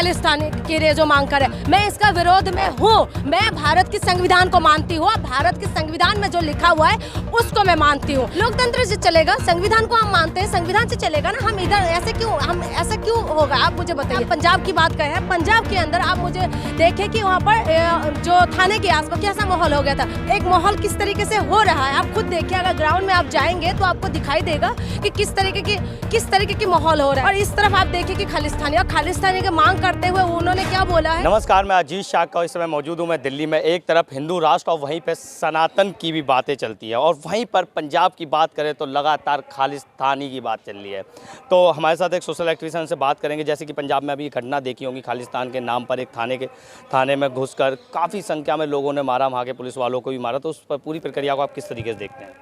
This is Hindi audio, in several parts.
खालिस्तान के लिए जो मांग कर है, मैं इसका विरोध में हूँ। मैं भारत के संविधान को मानती हूँ, भारत के संविधान में जो लिखा हुआ है उसको मैं मानती हूँ। लोकतंत्र से चलेगा, संविधान को हम मानते हैं, संविधान से चलेगा ना। हम इधर ऐसा क्यों होगा? आप मुझे बताइए। पंजाब की बात करें, पंजाब के अंदर आप मुझे देखें कि वहाँ पर जो थाने के आसपास कैसा माहौल हो गया था। एक माहौल किस तरीके से हो रहा है आप खुद देखिए। अगर ग्राउंड में आप जाएंगे तो आपको दिखाई देगा कि किस तरीके की माहौल हो रहा है। और इस तरफ आप देखिए कि खालिस्तानी की मांग करते हुए उन्होंने क्या बोला है। नमस्कार, मैं अजीज शाह का इस समय मौजूद हूँ मैं दिल्ली में। एक तरफ हिंदू राष्ट्र और वहीं पे सनातन की भी बातें चलती है, और वहीं पर पंजाब की बात करें तो लगातार खालिस्तानी की बात चल रही है। तो हमारे साथ एक सोशल एक्टिविस्ट से बात करेंगे। जैसे कि पंजाब में अभी घटना देखी होंगी, खालिस्तान के नाम पर एक थाने में घुसकर काफ़ी संख्या में लोगों ने मारा, वहाँ के पुलिस वालों को भी मारा। तो उस पर पूरी प्रक्रिया को आप किस तरीके से देखते हैं?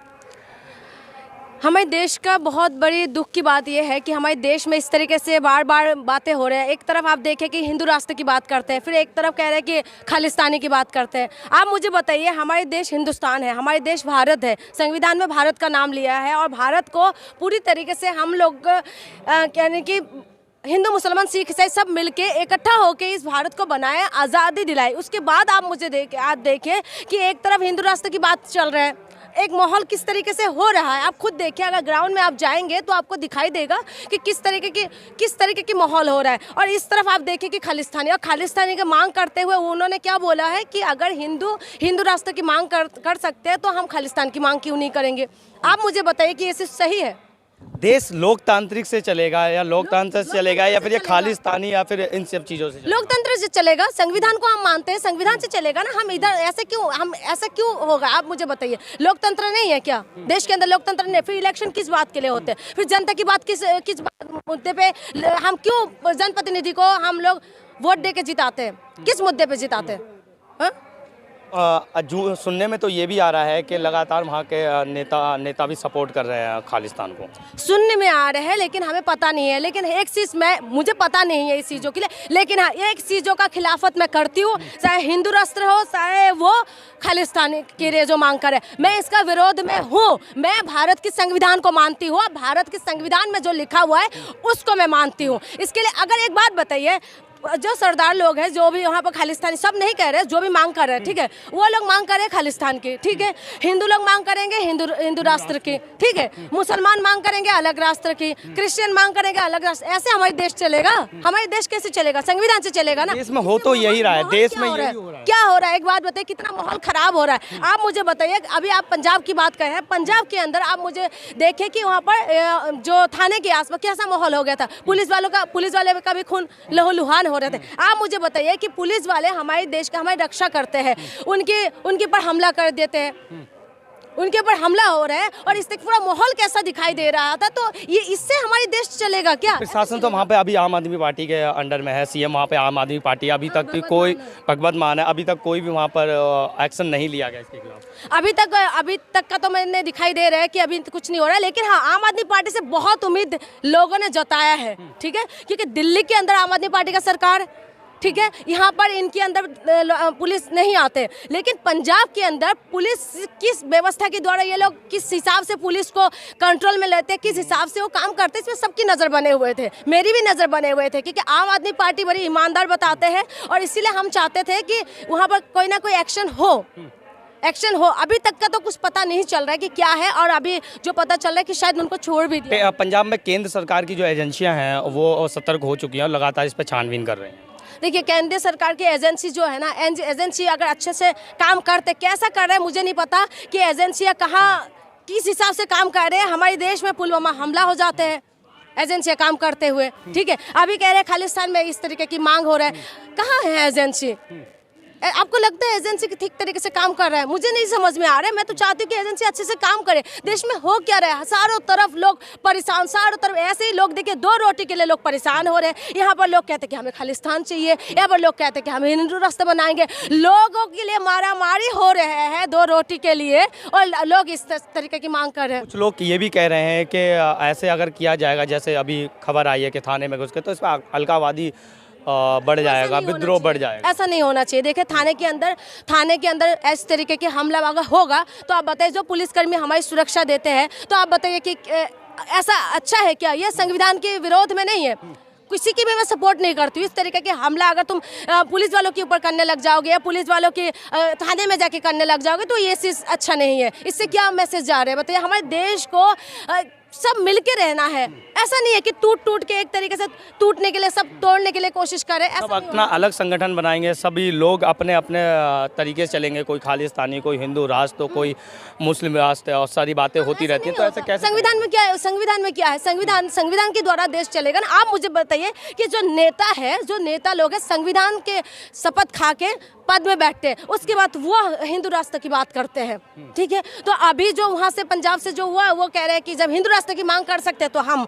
हमारे देश का बहुत बड़ी दुख की बात यह है कि हमारे देश में इस तरीके से बार बार बातें हो रहे हैं। एक तरफ आप देखें कि हिंदू राष्ट्र की बात करते हैं, फिर एक तरफ कह रहे हैं कि खालिस्तानी की बात करते हैं। आप मुझे बताइए, हमारे देश हिंदुस्तान है, हमारे देश भारत है, संविधान में भारत का नाम लिया है, और भारत को पूरी तरीके से हम लोग कहने की हिंदू मुसलमान सिख ईसाई सब मिलके इकट्ठा होकर इस भारत को बनाया, आज़ादी दिलाई। उसके बाद आप देखें कि एक तरफ हिंदू राष्ट्र की बात चल रहा है, एक माहौल किस तरीके से हो रहा है आप खुद देखिए। अगर ग्राउंड में आप जाएंगे तो आपको दिखाई देगा कि किस तरीके की माहौल हो रहा है। और इस तरफ आप देखिए कि खालिस्तानी की मांग करते हुए उन्होंने क्या बोला है कि अगर हिंदू राष्ट्र की मांग कर सकते हैं तो हम खालिस्तान की मांग क्यों नहीं करेंगे? आप मुझे बताइए कि ये सही है? देश लोकतांत्रिक से चलेगा या लोकतंत्र से चलेगा या फिर ये खालिस्तानी या फिर इन सब चीज़ों से? लोकतंत्र से चलेगा, संविधान को हम मानते हैं, संविधान से चलेगा ना। हम इधर ऐसा क्यों होगा? आप मुझे बताइए। लोकतंत्र नहीं है क्या देश के अंदर? लोकतंत्र नहीं, फिर इलेक्शन किस बात के लिए होते हैं? फिर जनता की बात किस मुद्दे पे हम क्यों जनप्रतिनिधि को हम लोग वोट दे के जिताते हैं? किस मुद्दे पे जिताते हैं? सुनने में तो ये भी आ रहा है कि लगातार वहाँ के नेता भी सपोर्ट कर रहे हैं खालिस्तान को। सुनने में आ रहे हैं, लेकिन हमें पता नहीं है। लेकिन एक चीज़ मुझे पता नहीं है इस चीज़ों के लिए, लेकिन हाँ, एक चीज़ों का खिलाफत मैं करती हूँ, चाहे हिंदू राष्ट्र हो चाहे वो खालिस्तान के लिए जो मांग करे, मैं इसका विरोध में हूँ। मैं भारत के संविधान को मानती हूँ, भारत के संविधान में जो लिखा हुआ है उसको मैं मानती हूँ। इसके लिए अगर एक बात बताइए, जो सरदार लोग हैं, जो भी वहाँ पर खालिस्तानी, सब नहीं कह रहे, जो भी मांग कर रहे हैं, ठीक है, वो लोग मांग कर रहे हैं खालिस्तान की, ठीक है। हिंदू लोग मांग करेंगे हिंदू राष्ट्र की, ठीक है। मुसलमान मांग करेंगे अलग राष्ट्र की, क्रिश्चियन मांग करेंगे अलग राष्ट्र। ऐसे हमारे देश चलेगा? हमारे देश कैसे चलेगा? संविधान से चलेगा ना। देश में हो तो यही रहा है, देश में क्या हो रहा है? एक बात बताइए, कितना माहौल खराब हो रहा है। आप मुझे बताइए, अभी आप पंजाब की बात करें, पंजाब के अंदर आप मुझे देखें कि वहाँ पर जो थाने के आसपास कैसा माहौल हो गया था। पुलिस वाले का भी खून लहूलुहान हो रहे थे। आप मुझे बताइए कि पुलिस वाले हमारे देश का हमारी रक्षा करते हैं, उनके ऊपर हमला कर देते हैं, उनके ऊपर हमला हो रहा है, और इस तक पूरा माहौल कैसा दिखाई दे रहा था। तो ये इससे हमारे देश चलेगा क्या? प्रशासन तो वहाँ पे अभी आम आदमी पार्टी के अंडर में है, सीएम वहाँ पे आम आदमी पार्टी। अभी तक भी कोई भगवत मान है, अभी तक कोई भी वहाँ पर एक्शन नहीं लिया गया इसके खिलाफ। अभी तक का तो मैंने दिखाई दे रहा है कि अभी कुछ नहीं हो रहा है। लेकिन हाँ, आम आदमी पार्टी से बहुत उम्मीद लोगों ने जताया है, ठीक है, क्योंकि दिल्ली के अंदर आम आदमी पार्टी का सरकार, ठीक है, यहाँ पर इनके अंदर पुलिस नहीं आते। लेकिन पंजाब के अंदर पुलिस किस व्यवस्था के द्वारा ये लोग किस हिसाब से पुलिस को कंट्रोल में लेते हैं, किस हिसाब से वो काम करते हैं, इसमें सबकी नज़र बने हुए थे, मेरी भी नज़र बने हुए थे, क्योंकि आम आदमी पार्टी बड़ी ईमानदार बताते हैं, और इसीलिए हम चाहते थे कि वहाँ पर कोई ना कोई एक्शन हो। अभी तक का तो कुछ पता नहीं चल रहा है कि क्या है, और अभी जो पता चल रहा है कि शायद उनको छोड़ भी दिया। पंजाब में केंद्र सरकार की जो एजेंसियां हैं वो सतर्क हो चुकी हैं और लगातार इस पर छानबीन कर रहे हैं। देखिए, केंद्रीय सरकार की एजेंसी जो है ना, एजेंसी अगर अच्छे से काम करते, कैसा कर रहे हैं मुझे नहीं पता कि एजेंसियाँ कहाँ किस हिसाब से काम कर रहे हैं। हमारे देश में पुलवामा हमला हो जाते हैं एजेंसियाँ काम करते हुए, ठीक है। अभी कह रहे हैं खालिस्तान में इस तरीके की मांग हो रहा है, कहाँ है एजेंसी? आपको लगता है एजेंसी ठीक तरीके से काम कर रहा है? मुझे नहीं समझ में आ रहा है। मैं तो चाहती हूँ कि एजेंसी अच्छे से काम करे। देश में हो क्या रहा है? चारों तरफ लोग परेशान, चारों तरफ ऐसे ही लोग, देखिए, 2 रोटी के लिए लोग परेशान हो रहे हैं। यहाँ पर लोग कहते हैं कि हमें खालिस्तान चाहिए, यहाँ पर लोग कहते हैं कि हमें हिंदू राष्ट्र बनाएंगे। लोगों के लिए मारामारी हो रहे हैं 2 रोटी के लिए, और लोग इस तरीके की मांग कर रहे हैं। कुछ लोग ये भी कह रहे हैं कि ऐसे अगर किया जाएगा, जैसे अभी खबर आई है कि थाने में घुस के, तो इसमें अलगाववादी बढ़ जाएगा, विद्रोह बढ़ जाएगा। ऐसा नहीं होना चाहिए। देखिए, थाने के अंदर इस तरीके के हमला अगर होगा तो आप बताइए, जो पुलिसकर्मी हमारी सुरक्षा देते हैं, तो आप बताइए कि ऐसा अच्छा है क्या? ये संविधान के विरोध में नहीं है। किसी की भी मैं सपोर्ट नहीं करती हूँ। इस तरीके के हमला अगर तुम पुलिस वालों के ऊपर करने लग जाओगे या पुलिस वालों के थाने में जाके करने लग जाओगे तो ये चीज़ अच्छा नहीं है। इससे क्या मैसेज जा रहे हैं बताइए? हमारे देश को सब मिलके रहना है। ऐसा नहीं है कि टूट टूट के एक तरीके से टूटने के लिए सब तोड़ने के लिए कोशिश करें। ऐसा सब नहीं अपना अलग संगठन बनाएंगे, सभी लोग अपने अपने तरीके से चलेंगे, कोई खालिस्तानी, कोई हिंदू राष्ट्र, तो कोई मुस्लिम राष्ट्र, और सारी बातें होती रहती है। तो ऐसे कैसे? संविधान में क्या है? संविधान में क्या है? संविधान के द्वारा देश चलेगा ना। आप मुझे बताइए कि जो नेता है, जो नेता लोग हैं, संविधान के शपथ खा के पद में बैठते हैं, उसके बाद वो हिंदू राष्ट्र की बात करते हैं, ठीक है? तो अभी जो वहाँ से पंजाब से जो हुआ वो कह रहे हैं कि जब हिंदू राष्ट्र की मांग कर सकते हैं तो हम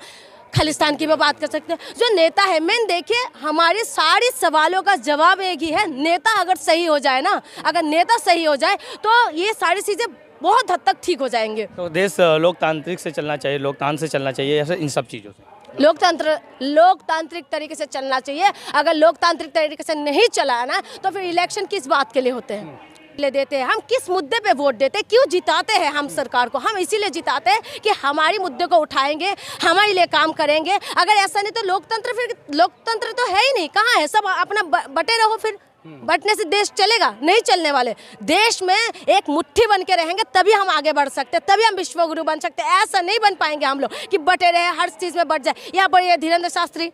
खालिस्तान की भी बात कर सकते हैं। जो नेता है, मेन देखिए हमारे सारे सवालों का जवाब एक ही है, नेता अगर सही हो जाए ना, अगर नेता सही हो जाए तो ये सारी चीज़ें बहुत हद तक ठीक हो जाएंगे। तो देश लोकतांत्रिक से चलना चाहिए, लोकतांत्रिक से चलना चाहिए, ऐसे इन सब चीज़ों से लोकतांत्रिक तरीके से चलना चाहिए। अगर लोकतांत्रिक तरीके से नहीं चला ना तो फिर इलेक्शन किस बात के लिए होते हैं? ले देते हैं हम, किस मुद्दे पे वोट देते हैं, क्यों जिताते हैं हम सरकार को? हम इसीलिए जिताते हैं कि हमारी मुद्दे को उठाएंगे, हमारे लिए काम करेंगे। अगर ऐसा नहीं तो लोकतंत्र तो है ही नहीं। कहाँ है? सब अपना बटे रहो, फिर बटने से देश चलेगा? नहीं चलने वाले। देश में एक मुट्ठी बन के रहेंगे तभी हम आगे बढ़ सकते हैं, तभी हम विश्वगुरु बन सकते हैं। ऐसा नहीं बन पाएंगे हम लोग कि बटे रहे, हर चीज़ में बढ़ जाए। यहाँ पर ये धीरेन्द्र शास्त्री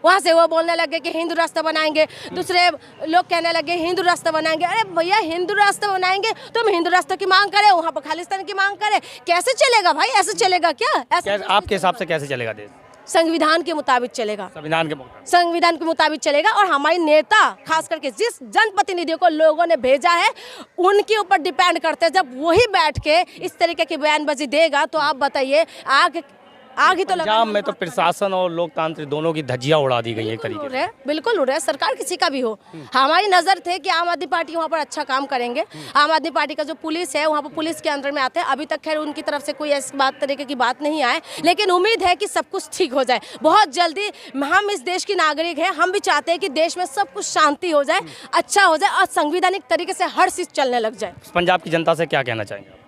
वहाँ से वो बोलने लगे कि हिंदू राष्ट्र बनाएंगे, दूसरे लोग कहने लगे हिंदू राष्ट्र बनाएंगे। अरे भैया, हिंदू राष्ट्र बनाएंगे तो हम हिंदू राष्ट्र की मांग करें, वहाँ पर खालिस्तान की मांग करें, कैसे चलेगा भाई? ऐसे चलेगा क्या? ऐसे आपके हिसाब से कैसे चलेगा देश? संविधान के मुताबिक चलेगा। संविधान के मुताबिक चलेगा। और हमारे नेता, खास करके जिस जनप्रतिनिधियों को लोगों ने भेजा है, उनके ऊपर डिपेंड करते हैं। जब वही बैठ के इस तरीके की बयानबाजी देगा तो आप बताइए आगे तो पंजाब में तो प्रशासन और लोकतांत्रिक दोनों की धज्जियां उड़ा दी गई एक तरीके से। बिल्कुल उड़ रहा है। सरकार किसी का भी हो, हमारी नज़र थे कि आम आदमी पार्टी वहाँ पर अच्छा काम करेंगे। आम आदमी पार्टी का जो पुलिस है वहाँ पर पुलिस के अंदर में आते हैं। अभी तक खैर उनकी तरफ से कोई ऐसी तरीके की बात नहीं आए, लेकिन उम्मीद है कि सब कुछ ठीक हो जाए बहुत जल्दी। हम इस देश की नागरिक हैं, हम भी चाहते हैं कि देश में सब कुछ शांति हो जाए, अच्छा हो जाए और संवैधानिक तरीके से हर चीज़ चलने लग जाए। पंजाब की जनता से क्या कहना चाहेंगे?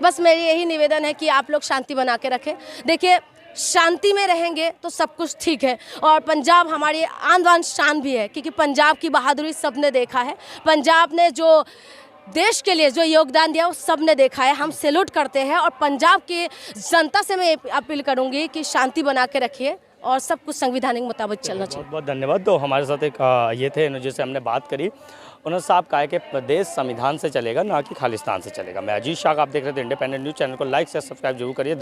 बस मेरी यही निवेदन है कि आप लोग शांति बना के रखें। देखिए, शांति में रहेंगे तो सब कुछ ठीक है। और पंजाब हमारी आन बान शान भी है, क्योंकि पंजाब की बहादुरी सबने देखा है। पंजाब ने जो देश के लिए जो योगदान दिया वो सबने देखा है। हम सैल्यूट करते हैं। और पंजाब की जनता से मैं अपील करूंगी कि शांति बना के रखिए और सब कुछ संविधानिक मुताबिक चलना चाहिए। बहुत बहुत धन्यवाद। तो हमारे साथ एक ये थे जिससे हमने बात करी, उन्होंने साहब कहा है कि प्रदेश संविधान से चलेगा, ना कि खालिस्तान से चलेगा। मैं अजीत शाह, आप देख रहे थे इंडिपेंडेंट न्यूज़ चैनल को लाइक से सब्सक्राइब जरूर करिए।